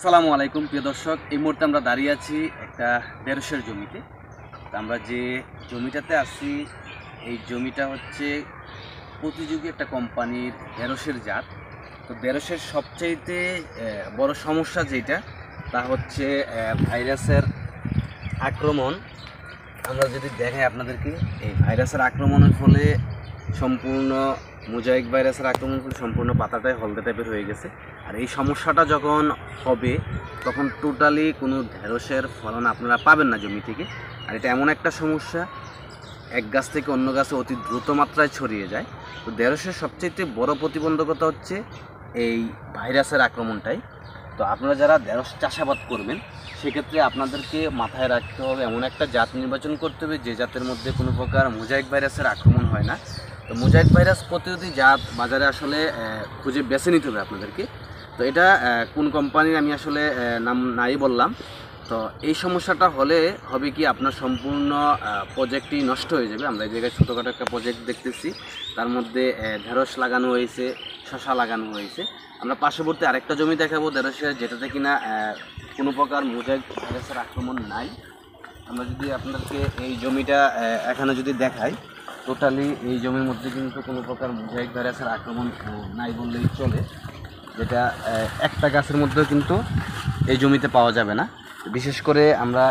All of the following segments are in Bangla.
আসসালামু আলাইকুম প্রিয় দর্শক। এই মুহূর্তে আমরা দাঁড়িয়ে আছি একটা ঢেঁড়সের জমিতে। তো আমরা যে জমিটাতে আছি এই জমিটা হচ্ছে প্রতিযোগী একটা কোম্পানির ঢেঁড়সের জাত। তো ঢেঁড়সের সবচাইতে বড় সমস্যা যেটা তা হচ্ছে ভাইরাসের আক্রমণ। আমরা যদি দেখাই আপনাদেরকে, এই ভাইরাসের আক্রমণের ফলে সম্পূর্ণ মোজাইক ভাইরাসের আক্রমণ ফলে সম্পূর্ণ পাতাটাই হলদে টাইপের হয়ে গেছে। আর এই সমস্যাটা যখন হবে তখন টোটালি কোনো ঢেঁড়সের ফলন আপনারা পাবেন না জমি থেকে। আর এটা এমন একটা সমস্যা, এক গাছ থেকে অন্য গাছে অতি দ্রুত মাত্রায় ছড়িয়ে যায়। তো ঢেঁড়সের সবচেয়ে বড় প্রতিবন্ধকতা হচ্ছে এই ভাইরাসের আক্রমণটাই। তো আপনারা যারা ঢেঁড়স চাষাবাদ করবেন সেক্ষেত্রে আপনাদেরকে মাথায় রাখতে হবে, এমন একটা জাত নির্বাচন করতে হবে যে জাতের মধ্যে কোনো প্রকার মোজাইক ভাইরাসের আক্রমণ হয় না। তো মোজাইক ভাইরাস প্রতিরোধী জাত বাজারে আসলে খুঁজে বেছে নিতে হবে আপনাদেরকে। তো এটা কোন কোম্পানির আমি আসলে নাম নাই বললাম। তো এই সমস্যাটা হলে হবে কি, আপনার সম্পূর্ণ প্রজেক্টই নষ্ট হয়ে যাবে। আমরা এই জায়গায় ছোটোখাটো একটা প্রজেক্ট দেখতেছি, তার মধ্যে ঢেঁড়স লাগানো হয়েছে, শশা লাগানো হয়েছে। আমরা পার্শ্ববর্তী আরেকটা জমি দেখাবো ঢেঁড়সের, যেটাতে কিনা কোনো প্রকার মোজাইক ভাইরাসের আক্রমণ নাই। আমরা যদি আপনাদেরকে এই জমিটা এখানে যদি দেখাই, টোটালি এই জমির মধ্যে কিন্তু কোনো প্রকার মোজাইক ভাইরাসের আক্রমণ নাই বললেই চলে। যেটা একটা গাছের মধ্যেও কিন্তু এই জমিতে পাওয়া যাবে না। বিশেষ করে আমরা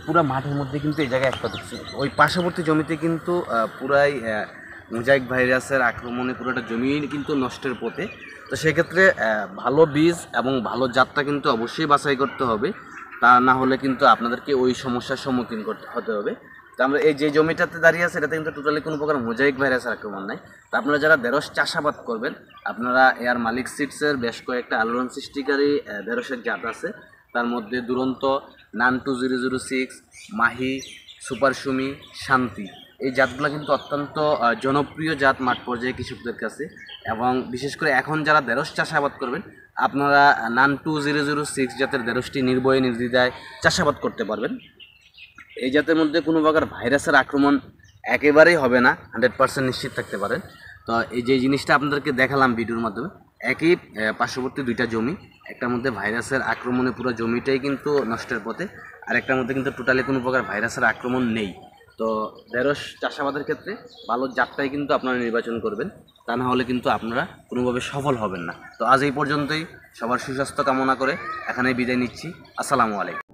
পুরো মাঠের মধ্যে কিন্তু এই জায়গায় একটা দেখছি, ওই পার্শ্ববর্তী জমিতে কিন্তু পুরাই মোজাইক ভাইরাসের আক্রমণে পুরোটা জমি কিন্তু নষ্টের পথে। তো সেক্ষেত্রে ভালো বীজ এবং ভালো জাতটা কিন্তু অবশ্যই বাছাই করতে হবে, তা না হলে কিন্তু আপনাদেরকে ওই সমস্যার সম্মুখীন হতে হবে। তো আমরা এই যে জমিটাতে দাঁড়িয়ে আছে এটাতে কিন্তু টোটালি কোনো প্রকার মোজাইক ভাইরাসের আক্রমণ নাই। তো আপনারা যারা ঢেঁড়স চাষাবাদ করবেন, আপনারা এয়ার মালিক সিডসের বেশ কয়েকটা আলোড়ন সৃষ্টিকারী ঢেঁড়সের জাত আছে। তার মধ্যে দুরন্ত, নান 2006, মাহি, সুপার সুমি, শান্তি, এই জাতগুলো কিন্তু অত্যন্ত জনপ্রিয় জাত মাঠ পর্যায়ে কৃষকদের কাছে। এবং বিশেষ করে এখন যারা ঢেঁড়স চাষাবাদ করবেন, আপনারা নান 2006 জাতের ঢেঁড়সটি নির্ভয়ে নির্দ্বিধায় চাষাবাদ করতে পারবেন। এই জাতের মধ্যে কোনো প্রকার ভাইরাসের আক্রমণ একেবারেই হবে না, 100% নিশ্চিত থাকতে পারেন। তো এই যে জিনিসটা আপনাদেরকে দেখালাম ভিডিওর মাধ্যমে, একই পার্শ্ববর্তী দুইটা জমি, একটার মধ্যে ভাইরাসের আক্রমণে পুরো জমিটাই কিন্তু নষ্টের পথে, আর একটার মধ্যে কিন্তু টোটালি কোনো প্রকার ভাইরাসের আক্রমণ নেই। তো ঢেঁড়স চাষাবাদের ক্ষেত্রে ভালো জাতটাই কিন্তু আপনারা নির্বাচন করবেন, তা না হলে কিন্তু আপনারা কোনোভাবে সফল হবেন না। তো আজ এই পর্যন্তই, সবার সুস্বাস্থ্য কামনা করে এখানেই বিদায় নিচ্ছি। আসসালামু আলাইকুম।